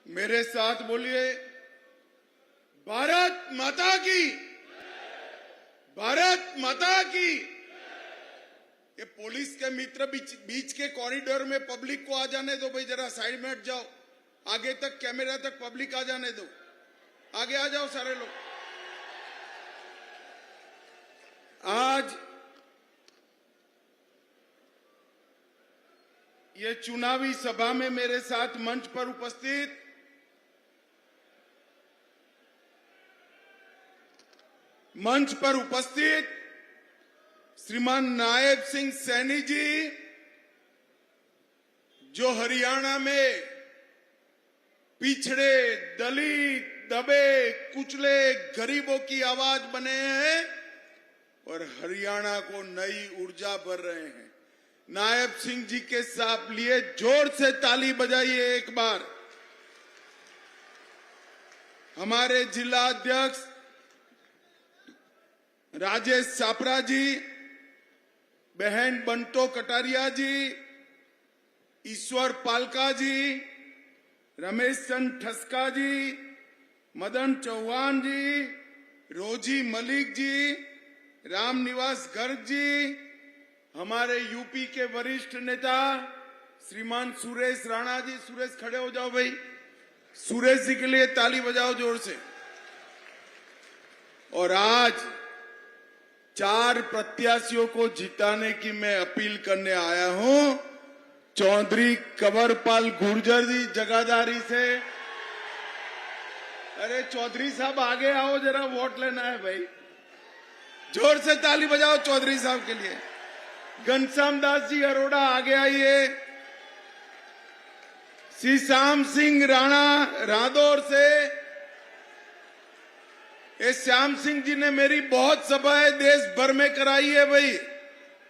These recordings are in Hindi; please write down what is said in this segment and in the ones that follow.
मेरे साथ बोलिए, भारत माता की, भारत माता की। ये पुलिस के मित्र बीच के कॉरिडोर में पब्लिक को आ जाने दो भाई, जरा साइड में हट जाओ, आगे तक कैमरा तक पब्लिक आ जाने दो, आगे आ जाओ सारे लोग। आज ये चुनावी सभा में मेरे साथ मंच पर उपस्थित श्रीमान नायब सिंह सैनी जी, जो हरियाणा में पिछड़े, दलित, दबे कुचले गरीबों की आवाज बने हैं और हरियाणा को नई ऊर्जा भर रहे हैं। नायब सिंह जी के साथ लिए जोर से ताली बजाइए एक बार। हमारे जिला अध्यक्ष राजेश सापरा जी, बहन बंटो कटारिया जी, ईश्वर पालका जी, रमेश चंद ठस्का जी, मदन चौहान जी, रोजी मलिक जी, रामनिवास गर्ग जी, हमारे यूपी के वरिष्ठ नेता श्रीमान सुरेश राणा जी। सुरेश खड़े हो जाओ भाई, सुरेश जी के लिए ताली बजाओ जोर से। और आज 4 प्रत्याशियों को जिताने की मैं अपील करने आया हूं। चौधरी कंवरपाल गुर्जर जी जगाधारी से। अरे चौधरी साहब आगे आओ, जरा वोट लेना है भाई, जोर से ताली बजाओ चौधरी साहब के लिए। घनश्याम दास जी अरोड़ा आगे आइए। श्री श्याम सिंह राणा रादौर से। ये श्याम सिंह जी ने मेरी बहुत सभाएं देश भर में कराई है भाई,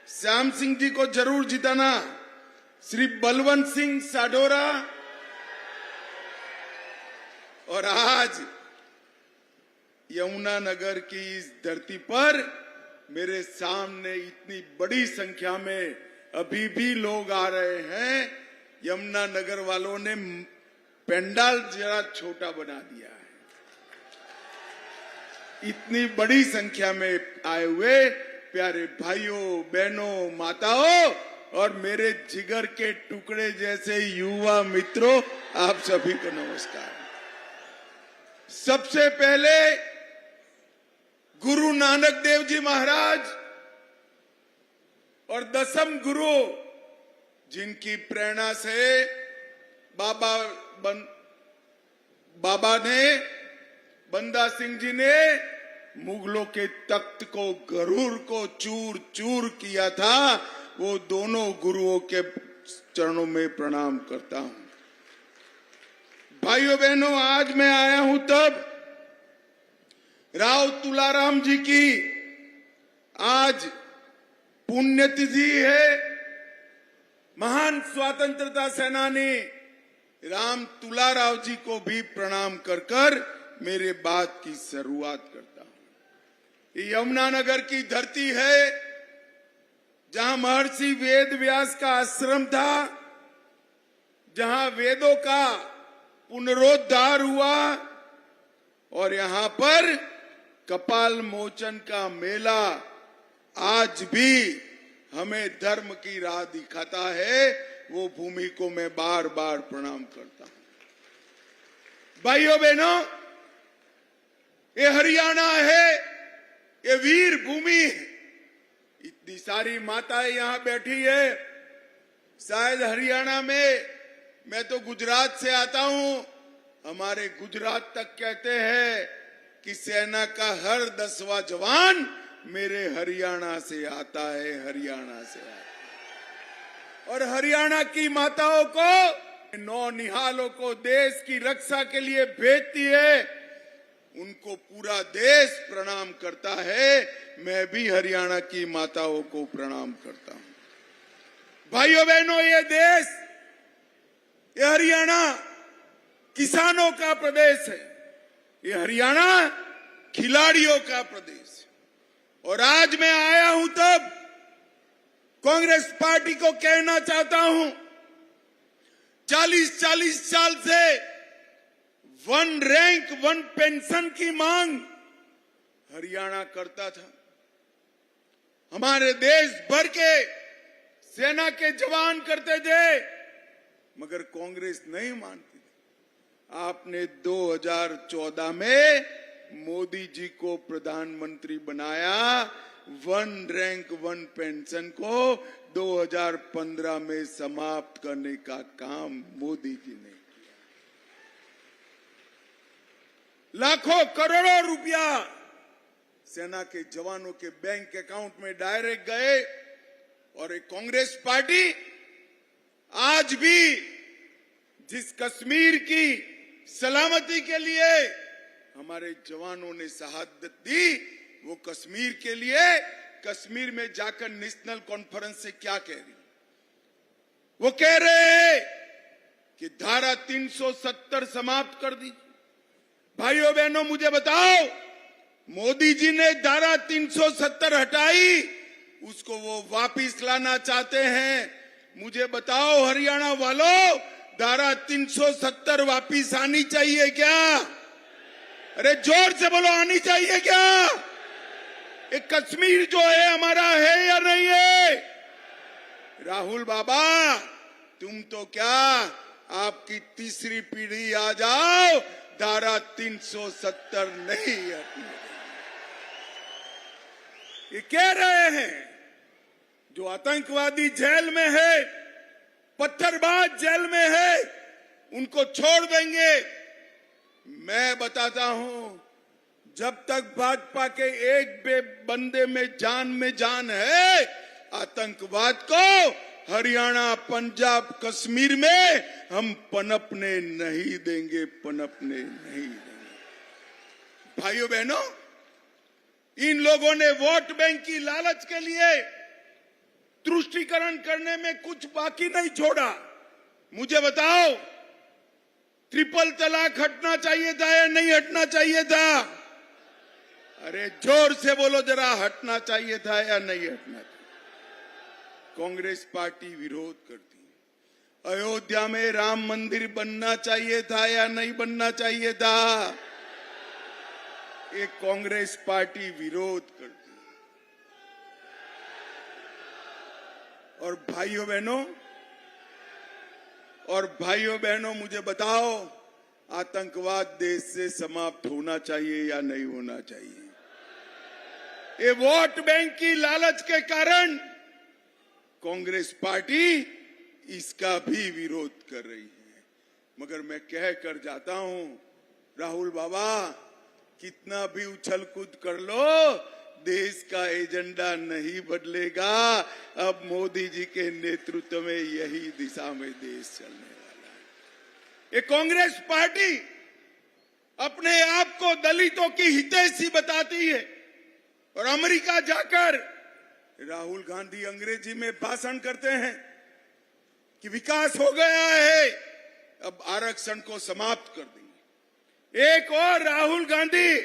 श्याम सिंह जी को जरूर जिताना। श्री बलवंत सिंह साडोरा। और आज यमुनानगर की इस धरती पर मेरे सामने इतनी बड़ी संख्या में अभी भी लोग आ रहे हैं। यमुनानगर वालों ने पंडाल जरा छोटा बना दिया है। इतनी बड़ी संख्या में आए हुए प्यारे भाइयों, बहनों, माताओं और मेरे जिगर के टुकड़े जैसे युवा मित्रों, आप सभी को नमस्कार। सबसे पहले गुरु नानक देव जी महाराज और 10म गुरु, जिनकी प्रेरणा से बाबा ने, बंदा सिंह जी ने मुगलों के तख्त को, गरूर को चूर चूर किया था, वो दोनों गुरुओं के चरणों में प्रणाम करता हूं। भाइयों बहनों, आज मैं आया हूं तब राव तुलाराम जी की आज पुण्यतिथि है। महान स्वतंत्रता सेनानी राम तुलाराव जी को भी प्रणाम कर मेरे बात की शुरुआत करता हूं। ये यमुनानगर की धरती है जहां महर्षि वेद व्यास का आश्रम था, जहां वेदों का पुनरोद्धार हुआ और यहां पर कपाल मोचन का मेला आज भी हमें धर्म की राह दिखाता है। वो भूमि को मैं बार बार प्रणाम करता हूं। भाइयों बहनों, ये हरियाणा है, ये वीर भूमि है। इतनी सारी माताएं यहां बैठी है। शायद हरियाणा में, मैं तो गुजरात से आता हूं, हमारे गुजरात तक कहते हैं कि सेना का हर 10वां जवान मेरे हरियाणा से आता है, हरियाणा से आता है। और हरियाणा की माताओं को, नौनिहालों को देश की रक्षा के लिए भेजती है, उनको पूरा देश प्रणाम करता है। मैं भी हरियाणा की माताओं को प्रणाम करता हूं। भाइयों बहनों, ये देश, ये हरियाणा किसानों का प्रदेश है, ये हरियाणा खिलाड़ियों का प्रदेश है। और आज मैं आया हूं तब कांग्रेस पार्टी को कहना चाहता हूं, 40 साल से वन रैंक वन पेंशन की मांग हरियाणा करता था। हमारे देश भर के सेना के जवान करते थे, मगर कांग्रेस नहीं मानती थी। आपने 2014 में मोदी जी को प्रधानमंत्री बनाया। वन रैंक वन पेंशन को 2015 में समाप्त करने का काम मोदी जी ने किया। लाखों करोड़ों रुपया सेना के जवानों के बैंक अकाउंट में डायरेक्ट गए, और एक कांग्रेस पार्टी आज भी जिस कश्मीर की सलामती के लिए हमारे जवानों ने शहादत दी, वो कश्मीर के लिए कश्मीर में जाकर नेशनल कॉन्फ्रेंस से क्या कह रही? वो कह रहे हैं कि धारा 370 समाप्त कर दी। भाइयों बहनों, मुझे बताओ, मोदी जी ने धारा 370 हटाई, उसको वो वापिस लाना चाहते हैं। मुझे बताओ हरियाणा वालों, धारा 370 वापिस आनी चाहिए क्या? अरे जोर से बोलो, आनी चाहिए क्या? एक कश्मीर जो है हमारा है या नहीं है? राहुल बाबा, तुम तो क्या, आपकी तीसरी पीढ़ी आ जाओ, धारा 370 नहीं हटने। ये कह रहे हैं जो आतंकवादी जेल में है, पत्थरबाज जेल में है, उनको छोड़ देंगे। मैं बताता हूं, जब तक भाजपा के एक बंदे में जान है, आतंकवाद को हरियाणा, पंजाब, कश्मीर में हम पनपने नहीं देंगे, पनपने नहीं देंगे। भाइयों बहनों, इन लोगों ने वोट बैंक की लालच के लिए तुष्टीकरण करने में कुछ बाकी नहीं छोड़ा। मुझे बताओ, ट्रिपल तलाक हटना चाहिए था या नहीं हटना चाहिए था? अरे जोर से बोलो जरा, हटना चाहिए था या नहीं हटना था? कांग्रेस पार्टी विरोध करती है। अयोध्या में राम मंदिर बनना चाहिए था या नहीं बनना चाहिए था? एक कांग्रेस पार्टी विरोध करती है। और भाइयों बहनों, मुझे बताओ, आतंकवाद देश से समाप्त होना चाहिए या नहीं होना चाहिए? ये वोट बैंक की लालच के कारण कांग्रेस पार्टी इसका भी विरोध कर रही है। मगर मैं कह कर जाता हूं, राहुल बाबा, कितना भी उछल कूद कर लो, देश का एजेंडा नहीं बदलेगा। अब मोदी जी के नेतृत्व में यही दिशा में देश चलने वाला है। ये कांग्रेस पार्टी अपने आप को दलितों की हितैषी बताती है, और अमेरिका जाकर राहुल गांधी अंग्रेजी में भाषण करते हैं कि विकास हो गया है, अब आरक्षण को समाप्त कर देंगे। एक और राहुल गांधी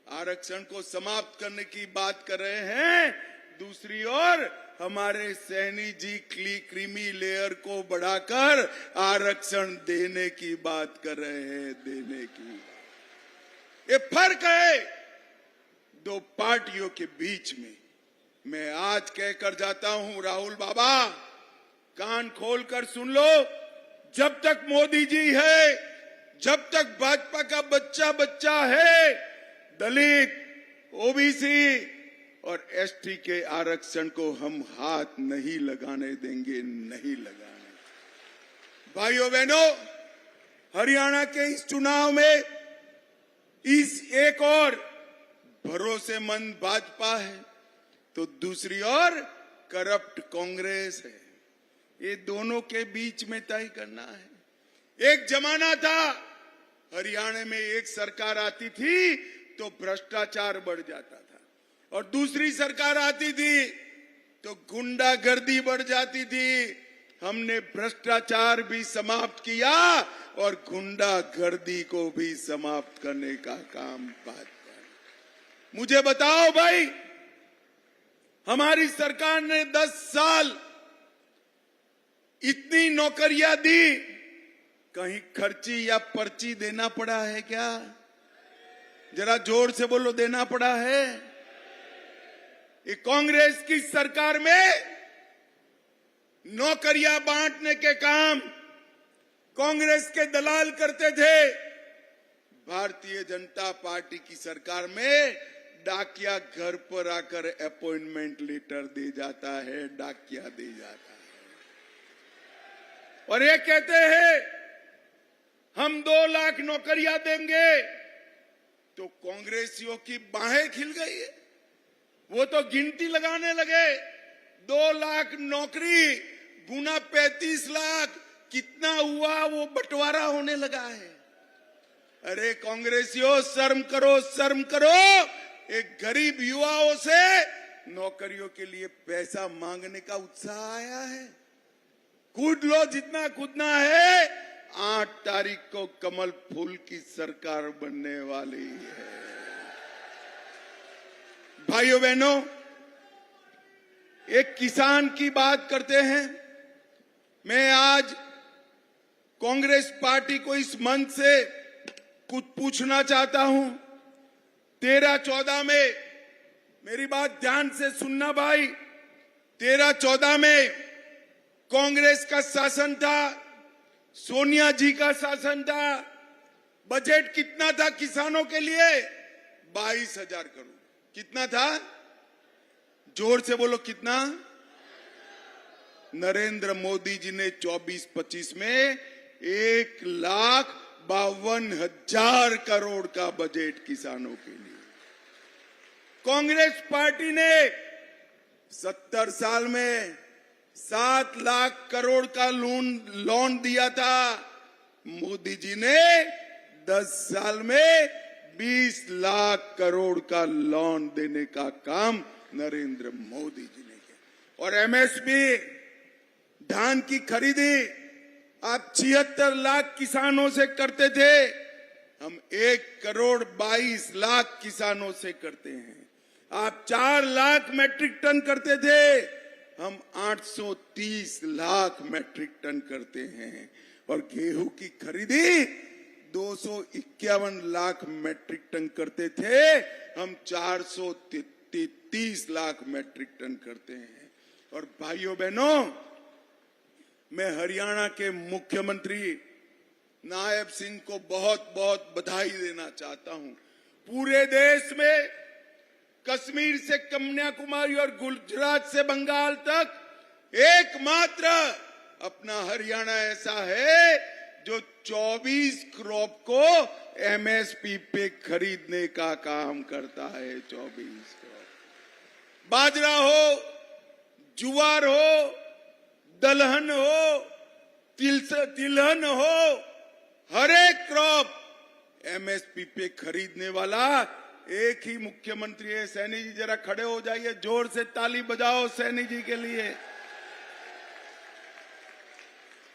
आरक्षण को समाप्त करने की बात कर रहे हैं, दूसरी ओर हमारे सैनी जी क्रीमी लेयर को बढ़ाकर आरक्षण देने की बात कर रहे हैं, देने की। ये फर्क है दो पार्टियों के बीच में। मैं आज कहकर जाता हूं, राहुल बाबा, कान खोलकर सुन लो, जब तक मोदी जी है, जब तक भाजपा का बच्चा बच्चा है, दलित, ओबीसी और एसटी के आरक्षण को हम हाथ नहीं लगाने देंगे, नहीं लगाने। भाइयों बहनों, हरियाणा के इस चुनाव में इस एक और भरोसेमंद भाजपा है, तो दूसरी ओर करप्ट कांग्रेस है। ये दोनों के बीच में तय करना है। एक जमाना था, हरियाणा में एक सरकार आती थी तो भ्रष्टाचार बढ़ जाता था, और दूसरी सरकार आती थी तो गुंडागर्दी बढ़ जाती थी। हमने भ्रष्टाचार भी समाप्त किया और गुंडागर्दी को भी समाप्त करने का काम भाजपा। मुझे बताओ भाई, हमारी सरकार ने 10 साल इतनी नौकरियां दी, कहीं खर्ची या पर्ची देना पड़ा है क्या? जरा जोर से बोलो, देना पड़ा है? ये कांग्रेस की सरकार में नौकरियां बांटने के काम कांग्रेस के दलाल करते थे। भारतीय जनता पार्टी की सरकार में डाकिया घर पर आकर अपॉइंटमेंट लेटर दे जाता है, डाकिया दे जाता है और ये कहते हैं हम 2 लाख नौकरियां देंगे। तो कांग्रेसियों की बाहें खिल गई है, वो तो गिनती लगाने लगे। 2 लाख नौकरी गुना 35 लाख कितना हुआ, वो बंटवारा होने लगा है। अरे कांग्रेसियों, शर्म करो, शर्म करो। एक गरीब युवाओं से नौकरियों के लिए पैसा मांगने का उत्साह आया है। कूद लो जितना कूदना है। 8 तारीख को कमल फूल की सरकार बनने वाली है। भाइयों बहनों, एक किसान की बात करते हैं। मैं आज कांग्रेस पार्टी को इस मंच से कुछ पूछना चाहता हूं। 13-14 में, मेरी बात ध्यान से सुनना भाई, 13-14 में कांग्रेस का शासन था, सोनिया जी का शासन था। बजट कितना था किसानों के लिए? 22,000 करोड़। कितना था? जोर से बोलो, कितना? नरेंद्र मोदी जी ने 24-25 में 1,52,000 करोड़ का बजट किसानों के लिए। कांग्रेस पार्टी ने 70 साल में 7 लाख करोड़ का लोन दिया था। मोदी जी ने 10 साल में 20 लाख करोड़ का लोन देने का काम नरेंद्र मोदी जी ने किया। और एमएसपी धान की खरीदी आप 76 लाख किसानों से करते थे, हम 1,22,00,000 किसानों से करते हैं। आप 4 लाख मैट्रिक टन करते थे, हम 830 लाख मैट्रिक टन करते हैं। और गेहूं की खरीदी 251 लाख मैट्रिक टन करते थे, हम 433 लाख मैट्रिक टन करते हैं। और भाइयों बहनों, मैं हरियाणा के मुख्यमंत्री नायब सिंह को बहुत बहुत बधाई देना चाहता हूं। पूरे देश में कश्मीर से कन्याकुमारी और गुजरात से बंगाल तक एकमात्र अपना हरियाणा ऐसा है जो 24 क्रॉप को एमएसपी पे खरीदने का काम करता है। 24 क्रॉप, बाजरा हो, जुआर हो, दलहन हो, तिलहन हो, हर एक क्रॉप एमएसपी पे खरीदने वाला एक ही मुख्यमंत्री है। सैनी जी जरा खड़े हो जाइए, जोर से ताली बजाओ सैनी जी के लिए।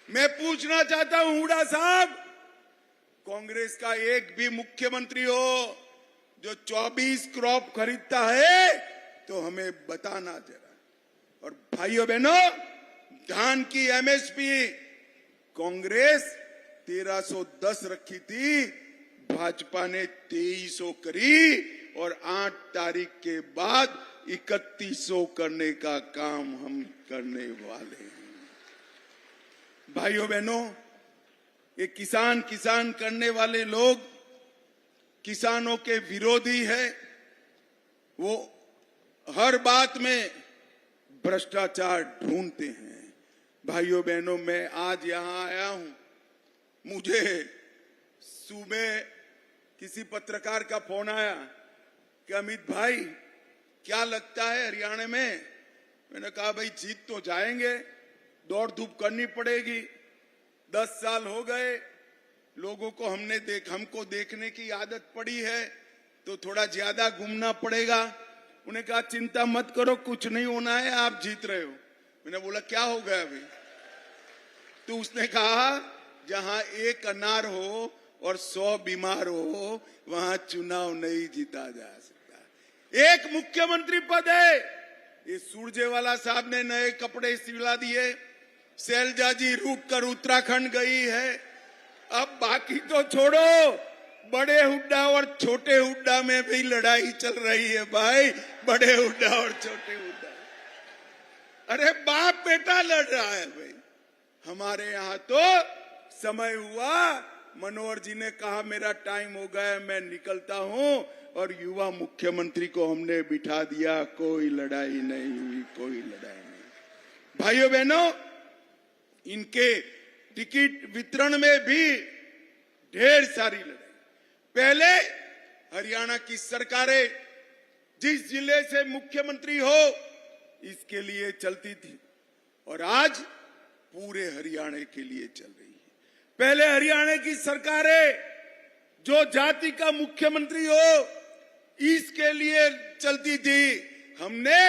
मैं पूछना चाहता हूं हुड्डा साहब, कांग्रेस का एक भी मुख्यमंत्री हो जो 24 क्रॉप खरीदता है तो हमें बताना जरा। और भाइयों बहनों, धान की एमएसपी कांग्रेस 1310 रखी थी, भाजपा ने 2300 करी और 8 तारीख के बाद 3100 करने का काम हम करने वाले हैं। भाइयों बहनों, ये किसान किसान करने वाले लोग किसानों के विरोधी है। वो हर बात में भ्रष्टाचार ढूंढते हैं। भाइयों बहनों, मैं आज यहां आया हूं, मुझे सुबह किसी पत्रकार का फोन आया कि अमित भाई क्या लगता है हरियाणा में? मैंने कहा भाई जीत तो जाएंगे, दौड़ धूप करनी पड़ेगी। 10 साल हो गए, लोगों को हमको देखने की आदत पड़ी है तो थोड़ा ज्यादा घूमना पड़ेगा। उन्हें कहा चिंता मत करो, कुछ नहीं होना है, आप जीत रहे हो। मैंने बोला क्या हो गया अभी? तो उसने कहा जहां एक अनार हो और 100 बीमार हो, वहां चुनाव नहीं जीता जा सकता। एक मुख्यमंत्री पद है। ये सुरजेवाला साहब ने नए कपड़े सिला दिए, शैलजा जी रूट कर उत्तराखंड गई है, अब बाकी तो छोड़ो, बड़े हुड्डा और छोटे हुड्डा में भी लड़ाई चल रही है भाई। बड़े हुड्डा और छोटे हुड्डा, अरे बाप बेटा लड़ रहा है भाई। हमारे यहाँ तो समय हुआ, मनोहर जी ने कहा मेरा टाइम हो गया, मैं निकलता हूं, और युवा मुख्यमंत्री को हमने बिठा दिया। कोई लड़ाई नहीं हुई, कोई लड़ाई नहीं। भाइयों बहनों, इनके टिकट वितरण में भी ढेर सारी लड़ाई। पहले हरियाणा की सरकारें जिस जिले से मुख्यमंत्री हो इसके लिए चलती थी, और आज पूरे हरियाणा के लिए चल रही है। पहले हरियाणा की सरकारें जो जाति का मुख्यमंत्री हो इसके लिए चलती थी। हमने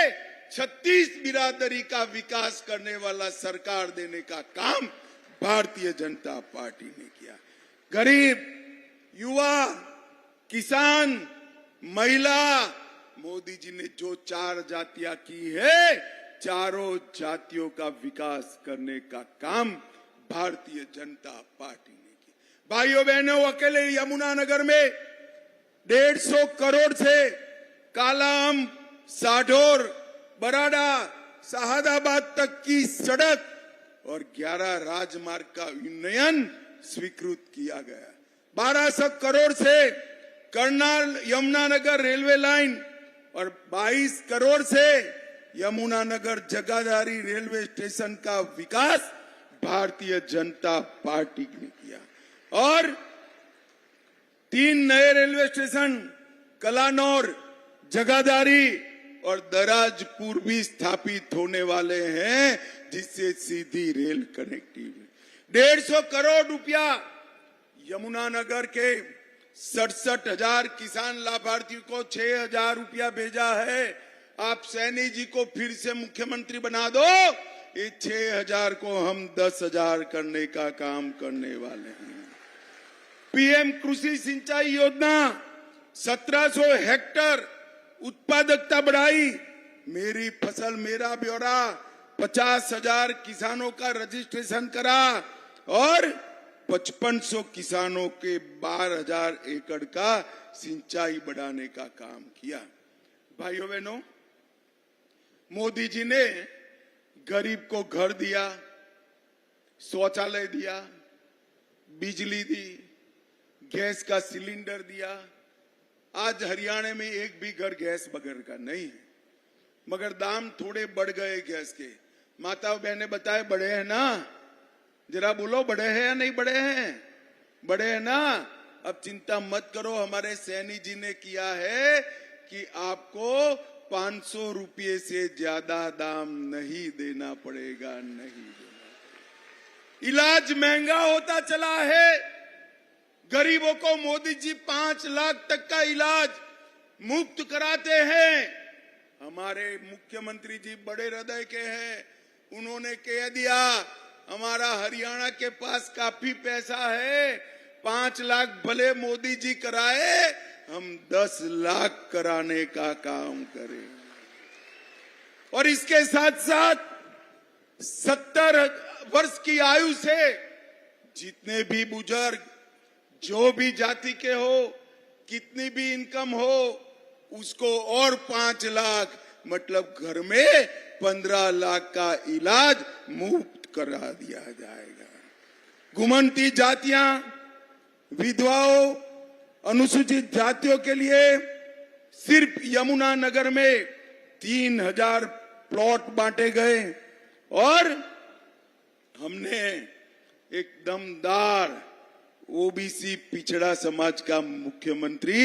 36 बिरादरी का विकास करने वाला सरकार देने का काम भारतीय जनता पार्टी ने किया। गरीब, युवा, किसान, महिला, मोदी जी ने जो 4 जातियां की है, चारों जातियों का विकास करने का काम भारतीय जनता पार्टी ने किया। भाइयों बहनों, अकेले यमुनानगर में 150 करोड़ से कालाअंब, साढौर, बराडा, शहादाबाद तक की सड़क और 11 राजमार्ग का उन्नयन स्वीकृत किया गया। 1200 करोड़ से करनाल यमुनानगर रेलवे लाइन और 22 करोड़ से यमुनानगर जगाधारी रेलवे स्टेशन का विकास भारतीय जनता पार्टी ने किया। और 3 नए रेलवे स्टेशन कलानौर, जगाधारी और दराजपुर भी स्थापित होने वाले हैं, जिससे सीधी रेल कनेक्टिविटी। 150 करोड़ रुपया यमुनानगर के 67,000 किसान लाभार्थियों को 6,000 रुपया भेजा है। आप सैनी जी को फिर से मुख्यमंत्री बना दो, ये 6,000 को हम 10,000 करने का काम करने वाले हैं। पीएम कृषि सिंचाई योजना 1700 हेक्टर उत्पादकता बढ़ाई। मेरी फसल मेरा ब्यौरा 50,000 किसानों का रजिस्ट्रेशन करा और 5500 किसानों के 12,000 एकड़ का सिंचाई बढ़ाने का काम किया। भाइयों बहनों, मोदी जी ने गरीब को घर दिया, शौचालय दिया, बिजली दी, गैस का सिलेंडर दिया। आज हरियाणा में एक भी घर गैस बगैर का नहीं है, मगर दाम थोड़े बढ़ गए गैस के। माता बहनें बताए बढ़े हैं ना? जरा बोलो, बढ़े हैं या नहीं बढ़े हैं? बढ़े हैं ना? अब चिंता मत करो, हमारे सैनी जी ने किया है कि आपको 500 रुपये से ज्यादा दाम नहीं देना पड़ेगा, नहीं देना पड़ेगा। इलाज महंगा होता चला है, गरीबों को मोदी जी 5 लाख तक का इलाज मुफ्त कराते हैं। हमारे मुख्यमंत्री जी बड़े हृदय के हैं, उन्होंने कह दिया हमारा हरियाणा के पास काफी पैसा है, 5 लाख भले मोदी जी कराए, हम 10 लाख कराने का काम करें। और इसके साथ साथ 70 वर्ष की आयु से जितने भी बुजुर्ग, जो भी जाति के हो, कितनी भी इनकम हो, उसको और 5 लाख, मतलब घर में 15 लाख का इलाज मुफ्त करा दिया जाएगा। घुमंती जातियां, विधवाओं, अनुसूचित जातियों के लिए सिर्फ यमुनानगर में 3000 प्लॉट बांटे गए और हमने एक दमदार ओबीसी पिछड़ा समाज का मुख्यमंत्री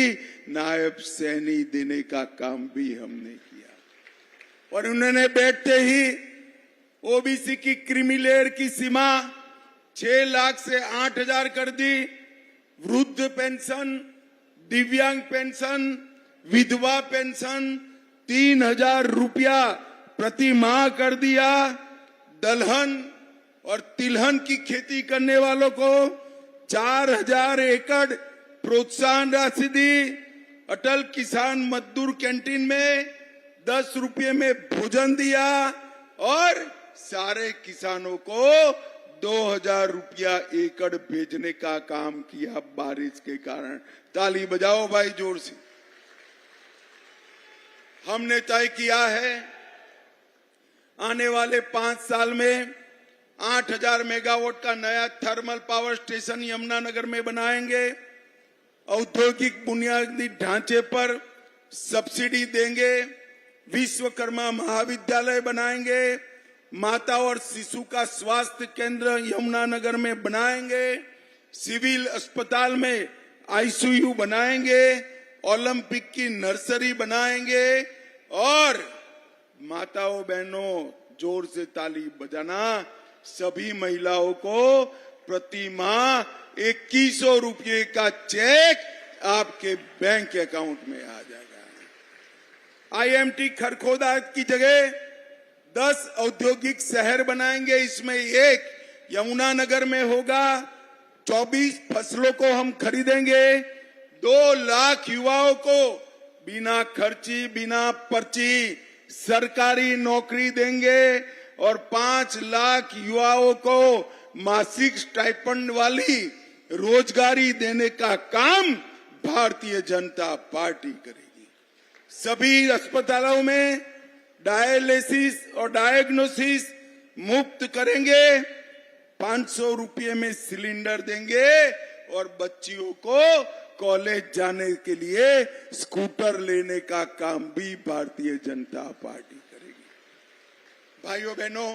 नायब सैनी देने का काम भी हमने किया। और उन्होंने बैठते ही ओबीसी की क्रीमी लेयर की सीमा 6 लाख से 8,000 कर दी। वृद्ध पेंशन, दिव्यांग पेंशन, विधवा पेंशन 3,000 रुपया प्रति माह कर दिया। दलहन और तिलहन की खेती करने वालों को 4,000 एकड़ प्रोत्साहन राशि दी। अटल किसान मजदूर कैंटीन में 10 रुपये में भोजन दिया और सारे किसानों को 2000 रुपया एकड़ भेजने का काम किया बारिश के कारण। ताली बजाओ भाई जोर से। हमने तय किया है आने वाले 5 साल में 8000 मेगावाट का नया थर्मल पावर स्टेशन यमुनानगर में बनाएंगे। औद्योगिक बुनियादी ढांचे पर सब्सिडी देंगे। विश्वकर्मा महाविद्यालय बनाएंगे। माता और शिशु का स्वास्थ्य केंद्र यमुनानगर में बनाएंगे। सिविल अस्पताल में आईसीयू बनाएंगे। ओलंपिक की नर्सरी बनाएंगे। और माताओं बहनों जोर से ताली बजाना, सभी महिलाओं को प्रति माह 2100 रुपये का चेक आपके बैंक अकाउंट में आ जाएगा। आईएमटी खरखोदा की जगह 10 औद्योगिक शहर बनाएंगे। इसमें एक यमुनानगर में होगा। 24 फसलों को हम खरीदेंगे। 2 लाख युवाओं को बिना खर्ची बिना पर्ची सरकारी नौकरी देंगे और 5 लाख युवाओं को मासिक स्टाइपेंड वाली रोजगारी देने का काम भारतीय जनता पार्टी करेगी। सभी अस्पतालों में डायलिसिस और डायग्नोसिस मुफ्त करेंगे। 500 रुपये में सिलेंडर देंगे और बच्चियों को कॉलेज जाने के लिए स्कूटर लेने का काम भी भारतीय जनता पार्टी करेगी। भाइयों बहनों,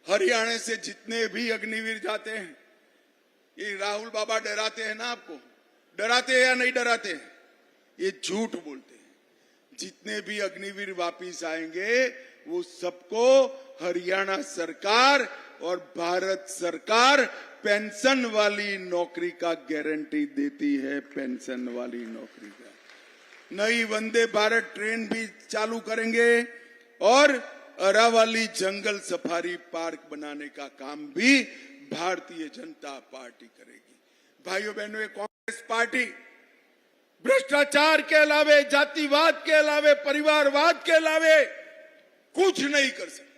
हरियाणा से जितने भी अग्निवीर जाते हैं, ये राहुल बाबा डराते हैं ना आपको? डराते हैं या नहीं डराते हैं? ये झूठ बोलते हैं। जितने भी अग्निवीर वापिस आएंगे वो सबको हरियाणा सरकार और भारत सरकार पेंशन वाली नौकरी का गारंटी देती है। पेंशन वाली नौकरी का। नई वंदे भारत ट्रेन भी चालू करेंगे और अरावली जंगल सफारी पार्क बनाने का काम भी भारतीय जनता पार्टी करेगी। भाइयों बहनों, ये कांग्रेस पार्टी भ्रष्टाचार के अलावे, जातिवाद के अलावे, परिवारवाद के अलावे कुछ नहीं कर सकते।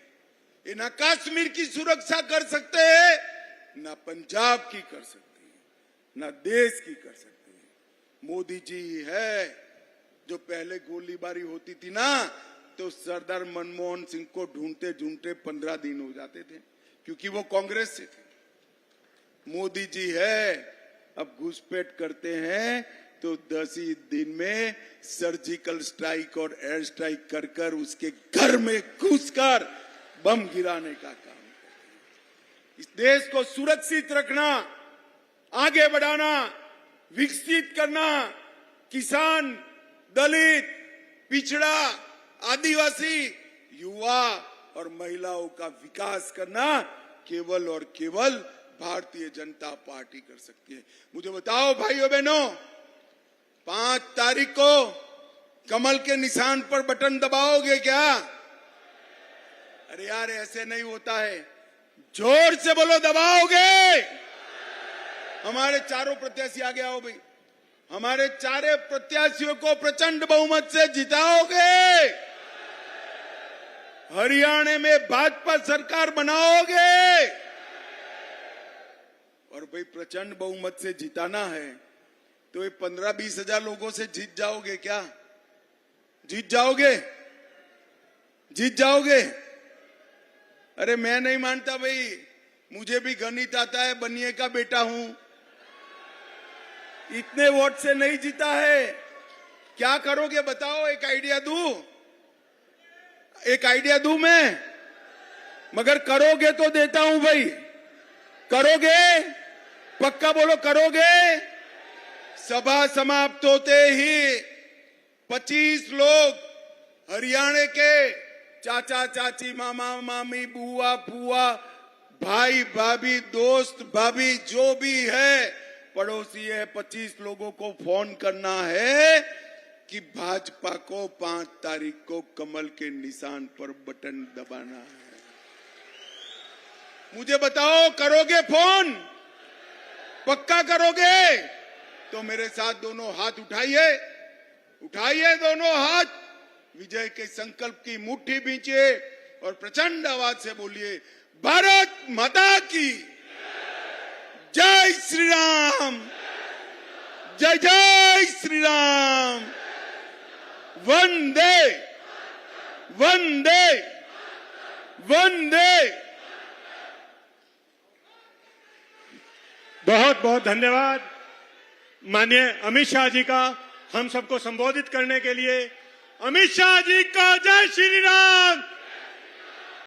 ये ना कश्मीर की सुरक्षा कर सकते हैं, ना पंजाब की कर सकते हैं, ना देश की कर सकते हैं। मोदी जी है जो पहले गोलीबारी होती थी ना, तो सरदार मनमोहन सिंह को ढूंढते ढूंढते 15 दिन हो जाते थे, क्योंकि वो कांग्रेस से थे। मोदी जी है अब घुसपैठ करते हैं तो 10 ही दिन में सर्जिकल स्ट्राइक और एयर स्ट्राइक कर कर उसके घर में घुसकर बम गिराने का काम करते हैं। इस देश को सुरक्षित रखना, आगे बढ़ाना, विकसित करना, किसान, दलित, पिछड़ा, आदिवासी, युवा और महिलाओं का विकास करना केवल और केवल भारतीय जनता पार्टी कर सकती है। मुझे बताओ भाइयों बहनों, 5 तारीख को कमल के निशान पर बटन दबाओगे क्या? अरे यार, ऐसे नहीं होता है। जोर से बोलो, दबाओगे? हमारे चारों प्रत्याशी आगे आओ भाई। हमारे चारे प्रत्याशियों को प्रचंड बहुमत से जिताओगे? हरियाणा में भाजपा सरकार बनाओगे? और भाई प्रचंड बहुमत से जिताना है तो ये 15-20 हजार लोगों से जीत जाओगे क्या? जीत जाओगे? जीत जाओगे? अरे मैं नहीं मानता भाई, मुझे भी गणित आता है, बनिए का बेटा हूं। इतने वोट से नहीं जीता है। क्या करोगे बताओ? एक आइडिया दूं? एक आइडिया दूं मैं? मगर करोगे तो देता हूं भाई। करोगे? पक्का बोलो, करोगे? सभा समाप्त होते ही 25 लोग हरियाणा के चाचा चाची, मामा मामी, बुआ फुआ, भाई भाभी, दोस्त भाभी, जो भी है, पड़ोसी है, 25 लोगों को फोन करना है कि भाजपा को 5 तारीख को कमल के निशान पर बटन दबाना है। मुझे बताओ, करोगे फोन? पक्का करोगे? तो मेरे साथ दोनों हाथ उठाइए, उठाइए दोनों हाथ। विजय के संकल्प की मुट्ठी भींचिए और प्रचंड आवाज से बोलिए, भारत माता की जय श्री राम, जय जय श्री राम, वंदे वंदे वंदे। बहुत बहुत धन्यवाद माननीय अमित शाह जी का हम सबको संबोधित करने के लिए। अमित शाह जी का जय श्री राम।